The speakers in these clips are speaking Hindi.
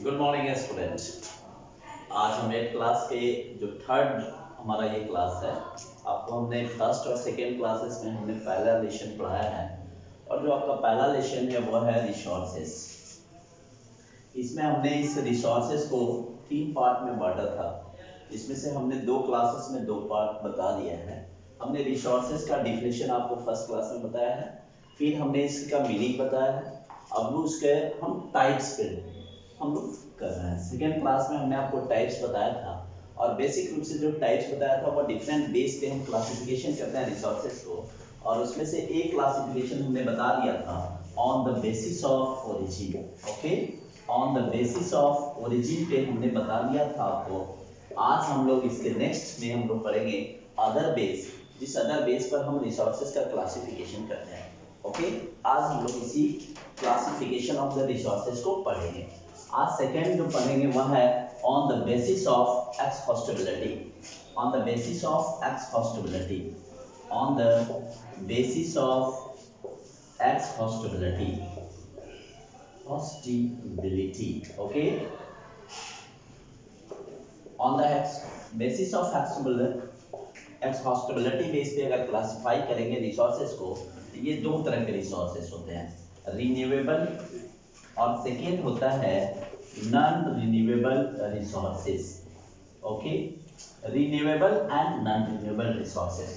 Good morning student. आज हमें क्लास के जो थर्ड हमारा ये क्लास है, आपको हमने फर्स्ट और सेकेंड क्लासेस में हमने पहला लेसन पढ़ाया है और जो आपका पहला लेसन है वो है रिसोर्सेस। इसमें हमने इस रिसोर्सेस को तीन पार्ट में बांटा था। इसमें से हमने दो क्लासेस में दो पार्ट बता दिया है। हमने रिसोर्सेस का डिफिनेशन आपको फर्स्ट क्लास में बताया है, फिर हमने इसका मीनिंग बताया है। अब उसके हम टाइप्स पे हम लोग कर रहे हैं। सेकेंड क्लास में हमने आपको टाइप्स बताया था और बेसिक रूप से जो टाइप्स बताया था वो डिफरेंट बेस पे हम क्लासिफिकेशन करते हैं रिसोर्सेस को, और उसमें से एक क्लासिफिकेशन हमने बता दिया था on the basis of origin. Okay, on the basis of origin पे हमने बता दिया था आपको। आज हम लोग इसके नेक्स्ट में हम लोग पढ़ेंगे अदर बेस, जिस अदर बेस पर हम रिसोर्सेस का क्लासिफिकेशन करते हैं। ओके, आज हम लोग इसी क्लासिफिकेशन ऑफ द रिसोर्सेस को पढ़ेंगे। आज सेकेंड जो पढ़ेंगे वह है on the basis of exhaustibility. On the basis of exhaustibility, on the basis of exhaustibility, hostability. Okay, on the basis of exhaustibility base पे अगर क्लासिफाई करेंगे रिसोर्सेज को, तो ये दो तरह के रिसोर्सेज होते हैं, रिन्यूएबल और सेकेंड होता है non renewable resources. Okay, renewable and non renewable resources.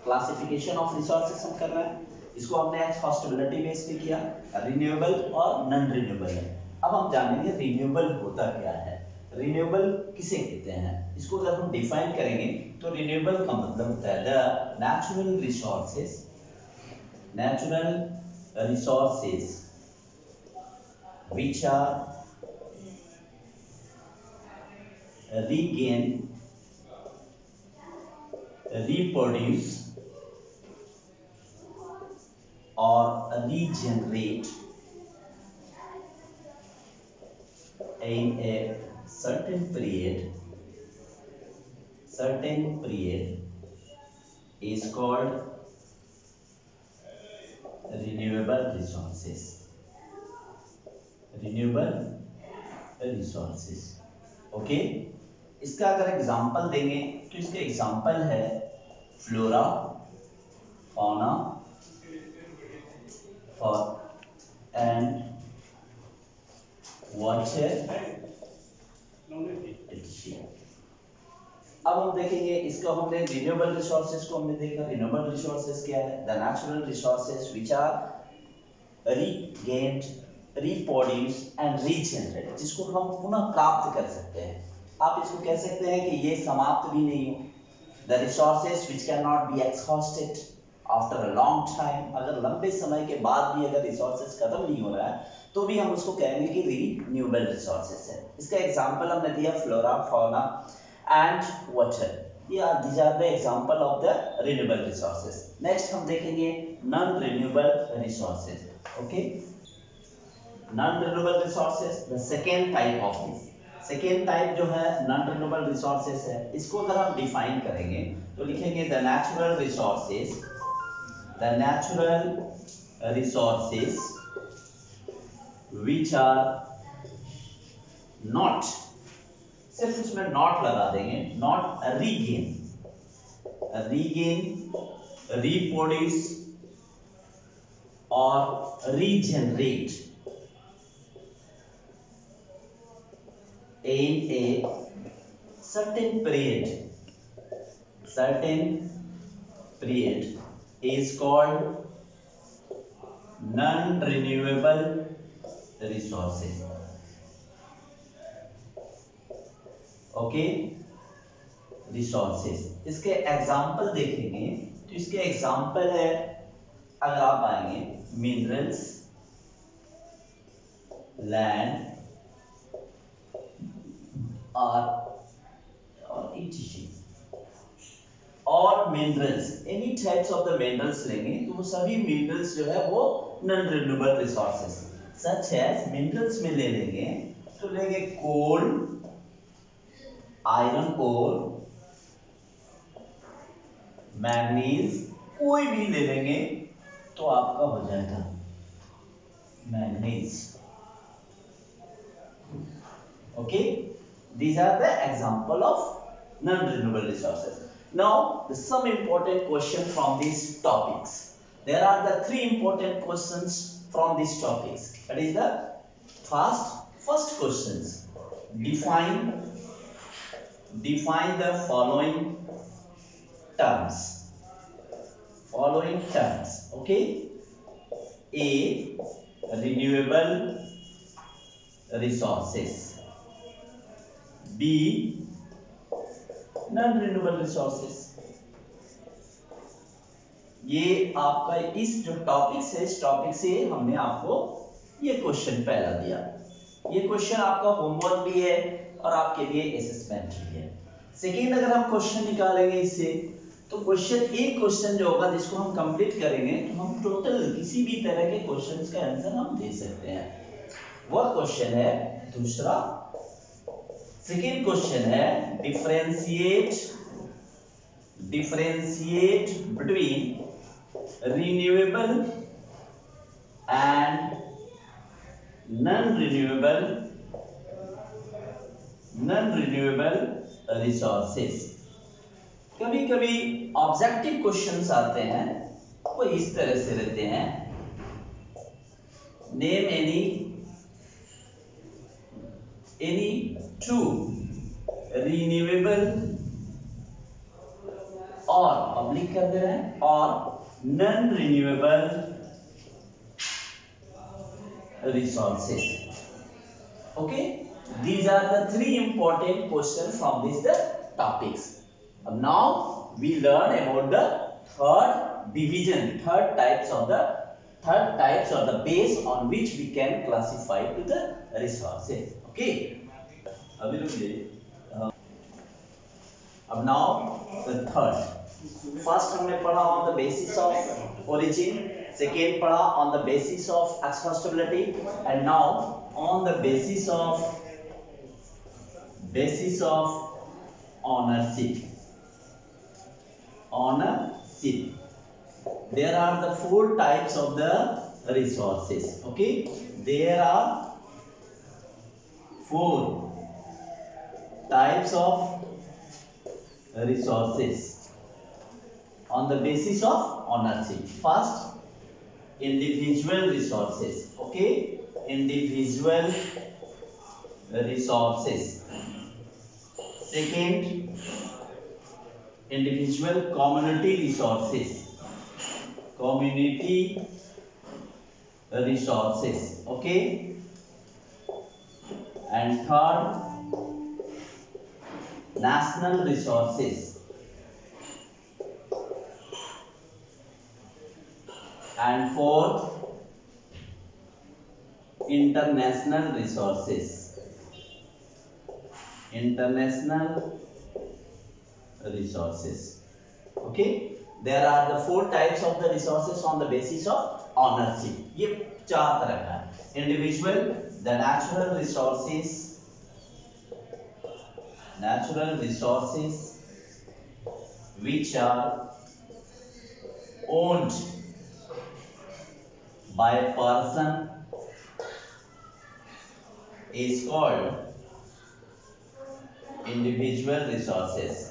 Classification of resources हम कर रहे हैं, इसको हमने एक्सहॉस्टेबिलिटी बेस पे किया, रिन्यूएबल और नॉन रिन्यूएबल है। अब हम जानेंगे रिन्यूएबल होता क्या है, रिन्यूएबल किसे कहते हैं। इसको जब हम डिफाइन करेंगे तो रिन्यूएबल का मतलब होता है the natural resources, natural resources which are regain, reproduce or regenerate in a certain period is called renewable resources. Renewable resources. Okay, इसका अगर एग्जांपल देंगे तो इसके एग्जांपल है फ्लोरा, फौना एंड वाटर। अब हम देखेंगे इसको, हमने रिन्यूएबल रिसोर्सेज को हमने देखा। रिन्यूएबल रिसोर्सेज क्या है? The natural resources which are regained, reproduce and regenerate, जिसको हम पुनः प्राप्त कर सकते हैं। आप इसको कह सकते हैं कि ये समाप्त भी नहीं हो। The resources which can not be exhausted after a long time, अगर लंबे समय के बाद भी अगर रिसोर्सेज खत्म नहीं हो रहा है तो भी हम उसको कहेंगे कि रिन्यूएबल रिसोर्सेज है। इसका एग्जांपल हमने दिया flora, fauna and water. These are the example of the renewable resources. Next हम देखेंगे non-renewable resources. Okay, non-renewable resources, the second type of this. Second type जो है non-renewable resources है, इसको अगर हम define करेंगे तो लिखेंगे the natural resources which are not, सिर्फ उसमें नॉट लगा देंगे, नॉट रीगेन, रिप्रोड्यूस और regenerate in a certain period is called non-renewable resources. Okay, resources. इसके एग्जांपल देखेंगे तो इसके एग्जांपल है, अगर आप आएंगे मिनरल्स, लैंड और और minerals, any types of the minerals लेंगे तो वो सभी मिनरल्स जो है वो non renewable resources. Such as minerals में ले लेंगे तो लेंगे कोल, आयरन कोर, मैग्नीज, कोई भी ले लेंगे तो आपका हो जाएगा manganese. Okay, these are the example of non-renewable resources. Now some important question from these topics. There are the three important questions from these topics. That is the first questions. Define the following terms. Okay, A, renewable resources. B, non-renewable resources. ये आपका इस जो टॉपिक से, इस टॉपिक से हमने आपको ये क्वेश्चन पहला दिया। ये क्वेश्चन आपका होमवर्क भी है और आपके लिए असेसमेंट भी है। सेकेंड, अगर हम क्वेश्चन निकालेंगे इससे, तो क्वेश्चन एक क्वेश्चन जो होगा जिसको हम कंप्लीट करेंगे, तो हम टोटल किसी भी तरह के क्वेश्चंस का आंसर हम दे सकते हैं। वह क्वेश्चन है दूसरा। सेकेंड क्वेश्चन है differentiate between renewable and non-renewable resources। कभी कभी ऑब्जेक्टिव क्वेश्चंस आते हैं, वो इस तरह से रहते हैं, नेम एनी टू रिन्यूएबल और पब्लिक कर दे रहे हैं और non-renewable resources. Okay, these are the three important questions from these the topics. Now we learn about the third types of the base on which we can classify to the resources. Okay, अब now the third. फर्स्ट हमने पढ़ा on the basis of origin, second पढ़ा on the basis of exhaustibility, and now on the basis of ownership. There are the four types of the resources. Okay, there are four types of resources on the basis of ownership. First, individual resources. Okay, individual resources. Second, individual community resources. Okay, and third, national resources. And fourth, international resources. Okay, there are the four types of the resources on the basis of ownership. ये चार तरह का है। Individual, the natural resources which are owned by a person is called individual resources.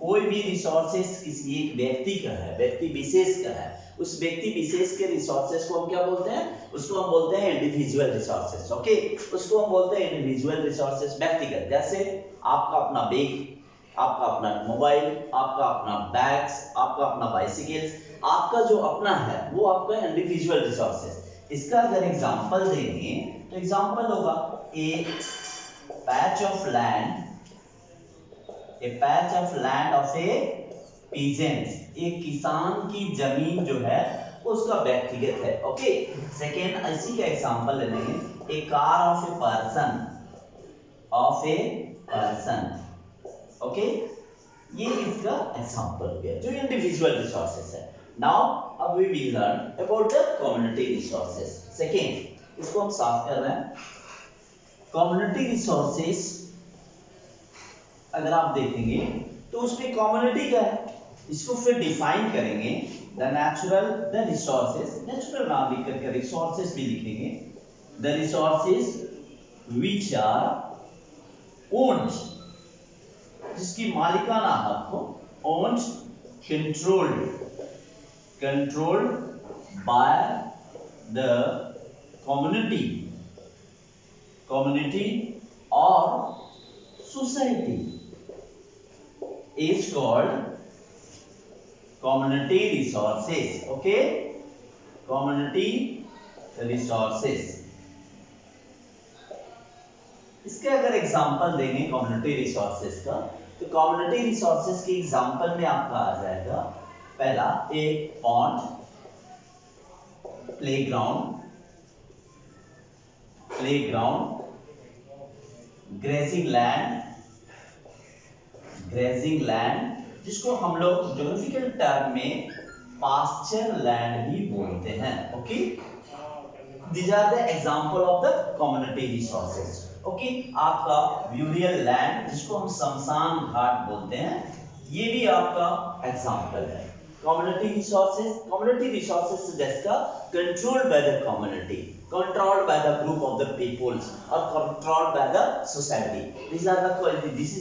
कोई भी रिसोर्सेस किसी एक व्यक्ति का है, व्यक्ति विशेष का है, उस व्यक्ति विशेष के रिसोर्सेस को हम क्या बोलते हैं? उसको हम बोलते हैं इंडिविजुअल रिसोर्सेस। ओके, उसको हम बोलते हैं इंडिविजुअल रिसोर्सेस, व्यक्तिगत। जैसे आपका अपना बैग, आपका अपना मोबाइल, आपका अपना बैग्स, आपका अपना बाइसिकल, आपका जो अपना है वो आपका इंडिविजुअल रिसोर्सेस। इसका अगर एग्जांपल देंगे तो एग्जांपल होगा a patch of land of a peasant. एक किसान की जमीन जो है उसका व्यक्तिगत है। ओके, सेकेंड, इसी का एग्जांपल ले लेंगे, a car of a person. Okay, ये इसका एग्जांपल हो गया जो इंडिविजुअल रिसोर्सेस है। नाउ अब we will learn about the community resources. Second, इसको हम साफ कर रहे हैं। कम्युनिटी रिसोर्सेस अगर आप देखेंगे तो उसमें कम्युनिटी क्या है? इसको फिर डिफाइन करेंगे, the natural, the resources, natural नाम लिख करके रिसोर्सेज भी लिखेंगे, the resources which are owned, जिसकी मालिकाना हक हो, owned, controlled by the community or society is called community resources. Okay, community resources. इसके अगर एग्जांपल देंगे कम्युनिटी रिसोर्सेज का, तो कम्युनिटी रिसोर्सेज के एग्जांपल में आपका आ जाएगा पहला एक पॉन्ड, प्लेग्राउंड, ग्रेजिंग लैंड, जिसको हम लोग ज्योग्राफिकल टर्म में पास्चर लैंड भी बोलते हैं। Okay, these are the example of the community resources. Okay, आपका ब्यूरियल लैंड, जिसको हम शमशान घाट बोलते हैं, ये भी आपका एग्जांपल है। कम्युनिटी रिसोर्सेज जिसका controlled by the community, controlled by the group of the peoples or controlled by the society, this is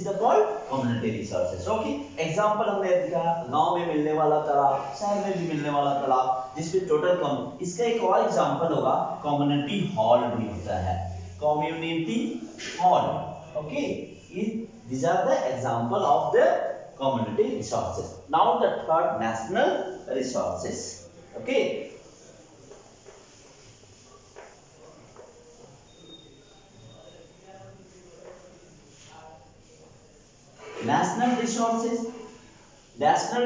the called community resources. Okay, example हमने देखा गांव में मिलने वाला तालाब, शहर में भी मिलने वाला तालाब, जिसमें टोटल कम, इसका एक और एग्जांपल होगा कम्युनिटी हॉल भी होता है, community hall. Okay, these are the example of the community resources. Now the third, national resources. Okay, national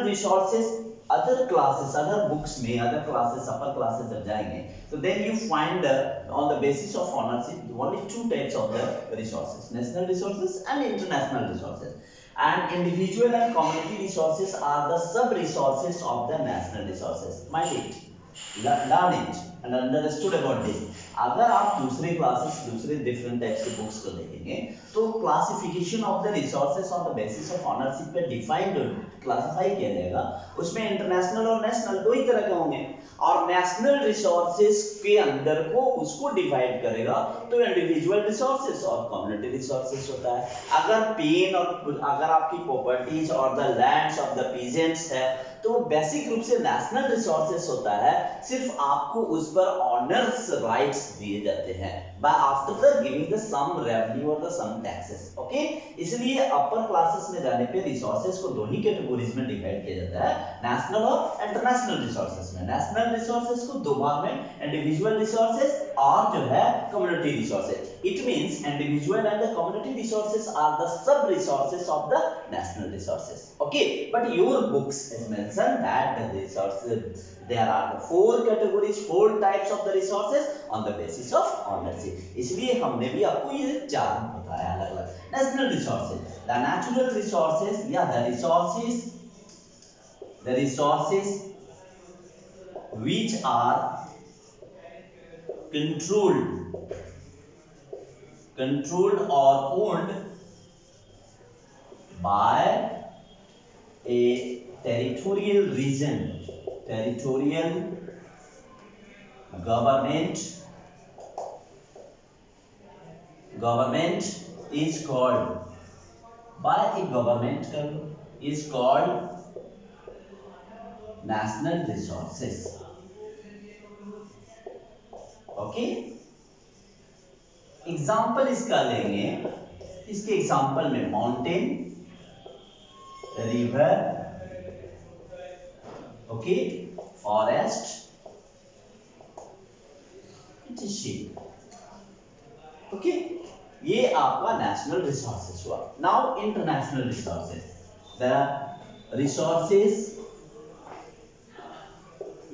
resources other classes, other books में, other classes, upper classes जब जाएंगे, so then you find on the basis of ownership only two types of the resources, national resources and international resources, and individual and community resources are the sub resources of the national resources. Mind it, learn it and understood about this. अगर आप दूसरे क्लासेस, दूसरे डिफरेंट टाइप्स के बुक्स को देखेंगे, तो classification of the resources on the basis of ownership पे डिफाइंड क्लासिफाई किया जाएगा, उसमें इंटरनेशनल और नेशनल दो ही तरह के होंगे, और नेशनल रिसोर्सेज के अंदर को उसको डिवाइड करेगा तो इंडिविजुअल रिसोर्सेज और कम्युनिटी रिसोर्सेज होता है। अगर पेन और अगर आपकी प्रॉपर्टीज और the lands of the peasants है, तो बेसिक रूप से नेशनल रिसोर्सेज होता है, सिर्फ आपको उस पर ऑनर्स राइट्स दिए जाते हैं by after the giving the some revenue और द सम टैक्सेस। ओके, इसलिए अपर क्लासेस में जाने पे रिसोर्सेज को दो ही कैटेगरीज में डिवाइड किया जाता है, नेशनल और इंटरनेशनल रिसोर्सेज में। नेशनल रिसोर्सेज को दो भाग में, इंडिविजुअल रिसोर्सेज और जो है community resources. It means individual and the community resources are the sub resources of the national resources. Okay, but your books is mentioned that the resources, there are the four categories, four types of the resources on the basis of ownership. इसलिए हमने भी आपको ये चार बताया अलग अलग। National resources, the natural resources, yeah, the resources which are controlled or owned by a territorial region, territorial government is called, by a government is called national resources. Okay, example इसका लेंगे, इसके एग्जाम्पल में mountain, river, okay, forest, ship. Okay, ये आपका नेशनल रिसोर्सेज हुआ। Now international resources, the resources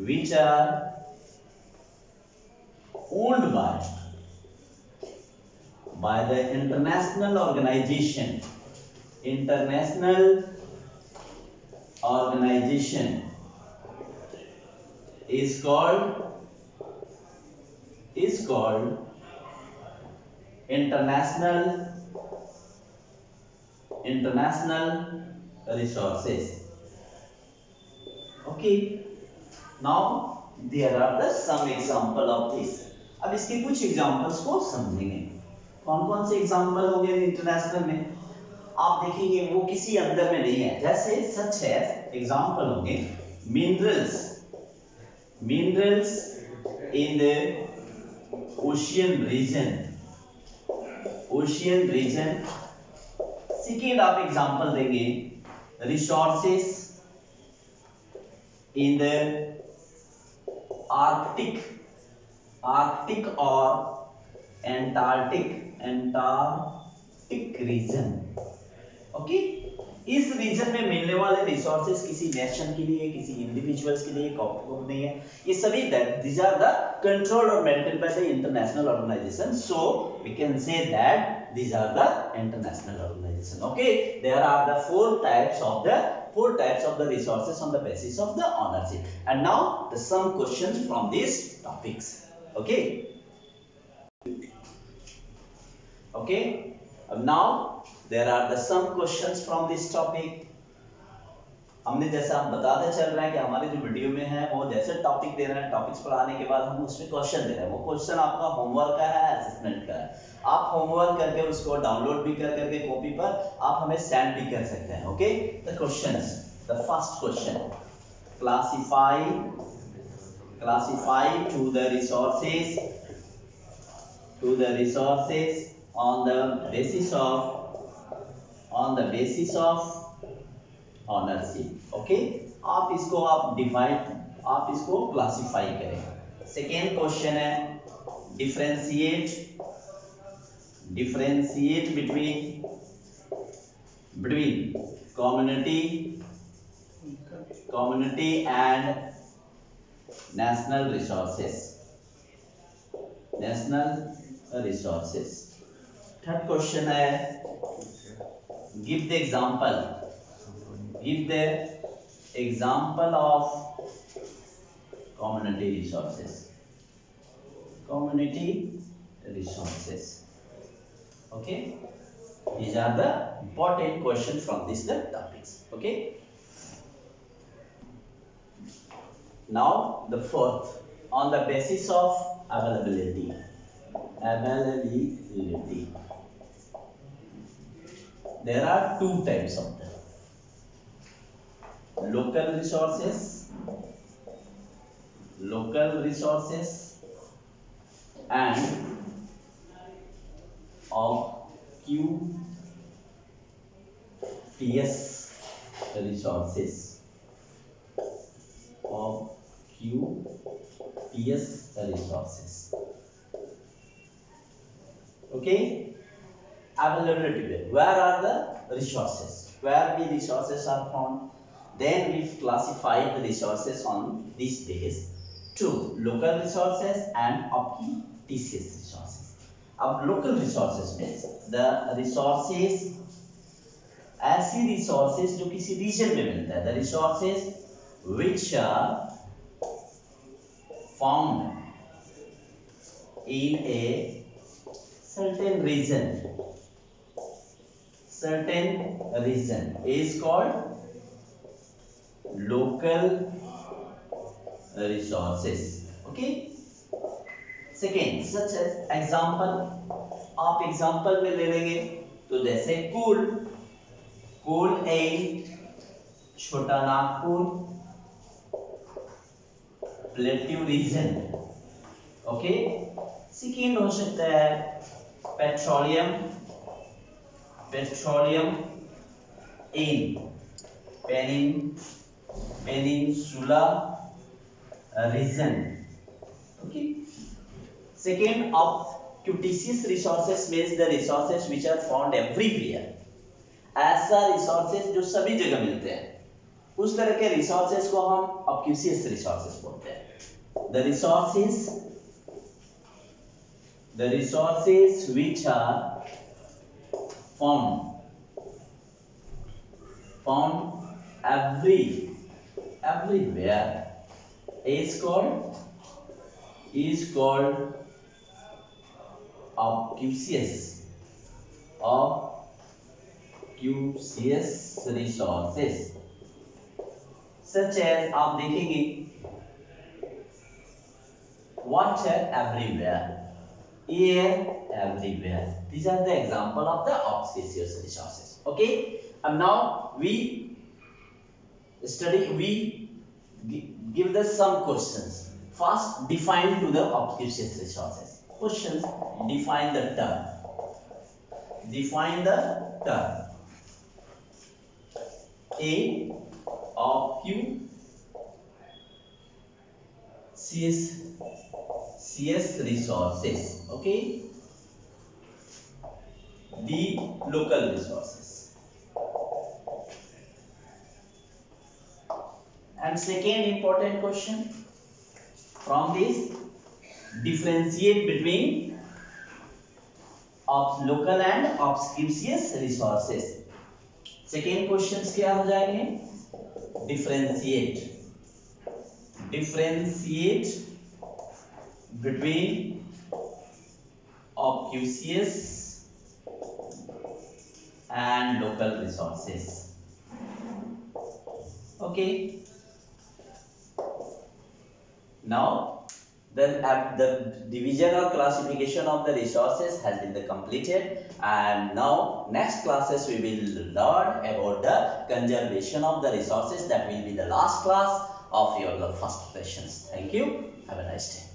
which are owned by the international organization is called international resources. Okay, now there are the some example of this. अब इसके कुछ एग्जांपल्स को समझेंगे। कौन कौन से एग्जांपल हो गए इंटरनेशनल में, आप देखेंगे वो किसी अंदर में नहीं है। जैसे सच है एग्जांपल होंगे minerals, minerals in the ocean region, ocean region. Second आप एग्जांपल देंगे resources in the Arctic, Arctic और एंटार्क्टिक रीजन। ओके, इस रीजन में मिलने वाले रिसोर्सेज किसी नेशन के लिए, किसी इंडिविजुअल्स के लिए कॉपी नहीं है। ये सभी these are the controlled or maintained by the international organization, so we can say that these are the international organization. Okay, there are the four types of the resources on the basis of the ownership. And now the some questions from these topics. Okay, okay, now there are the some questions from this topic. हमने जैसा हम बताते चल रहे हैं कि हमारे जो वीडियो में है वो जैसे टॉपिक दे रहे हैं, टॉपिक्स पढ़ाने के बाद हम उसमें क्वेश्चन दे रहे हैं। वो क्वेश्चन आपका होमवर्क का है, असेसमेंट का है। आप होमवर्क करके उसको डाउनलोड भी कर करके कॉपी पर आप हमें सेंड भी कर सकते हैं। Okay, the questions, the first question, classify to the resources, to the resources on the basis of ownership. Okay, आप इसको आप डिवाइड, आप इसको क्लासिफाई करें। सेकेंड क्वेश्चन है differentiate between community and national resources. Third question है give the example of community resources. Okay, these are the important questions from these topics. Okay, now the fourth, on the basis of availability. There are two types of them: local resources and obtuse resources. Okay, availability, where are the resources, where the resources are found, then we classify the resources on this basis: two, local resources and obtuse resources. अब local resources means the resources, ऐसी resources जो किसी region में मिलता है, the resources which are found in a certain region is called local resources. Okay, second, such as example, आप एग्जांपल में ले लेंगे तो जैसे coal in Chota Nagpur plateau region. Okay, second हो सकता है petroleum in peninsula region. Okay, second obtuse resources means the resources which are found everywhere. ऐसा रिसोर्सेज जो सभी जगह मिलते हैं, उस तरह के रिसोर्सेज को हम obtuse resources बोलते हैं। The resources which are found everywhere is called obtuse resources. Such as आप देखेंगे water everywhere, air everywhere. These are the example of the obscure resources. Okay, and now we give the some questions. First, define to the obscure resources. Questions: define the term. Define the term. A obscure resources. Okay. The local resources. And second important question from this, differentiate between local and obscure resources. Second questions क्या हो जाएंगे? differentiate between obscure and local resources. Okay, now the division or classification of the resources has been completed, and now next classes we will learn about the conservation of the resources. That will be the last class of your first sessions. Thank you. Have a nice day.